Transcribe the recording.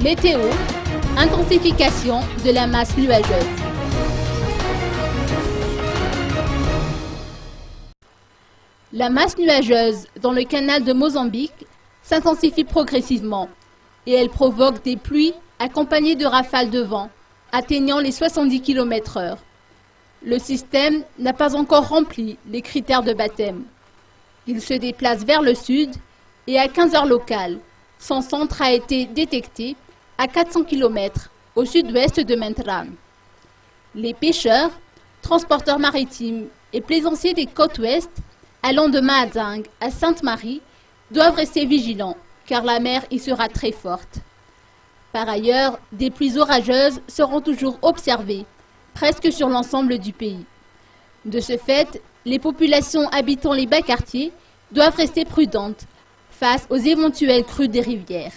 Météo, intensification de la masse nuageuse. La masse nuageuse dans le canal de Mozambique s'intensifie progressivement et elle provoque des pluies accompagnées de rafales de vent atteignant les 70 km/h. Le système n'a pas encore rempli les critères de baptême. Il se déplace vers le sud et à 15 heures locales, son centre a été détecté à 400 km au sud-ouest de Mentran. Les pêcheurs, transporteurs maritimes et plaisanciers des côtes ouest allant de Mahadzang à Sainte-Marie doivent rester vigilants car la mer y sera très forte. Par ailleurs, des pluies orageuses seront toujours observées presque sur l'ensemble du pays. De ce fait, les populations habitant les bas quartiers doivent rester prudentes face aux éventuelles crues des rivières.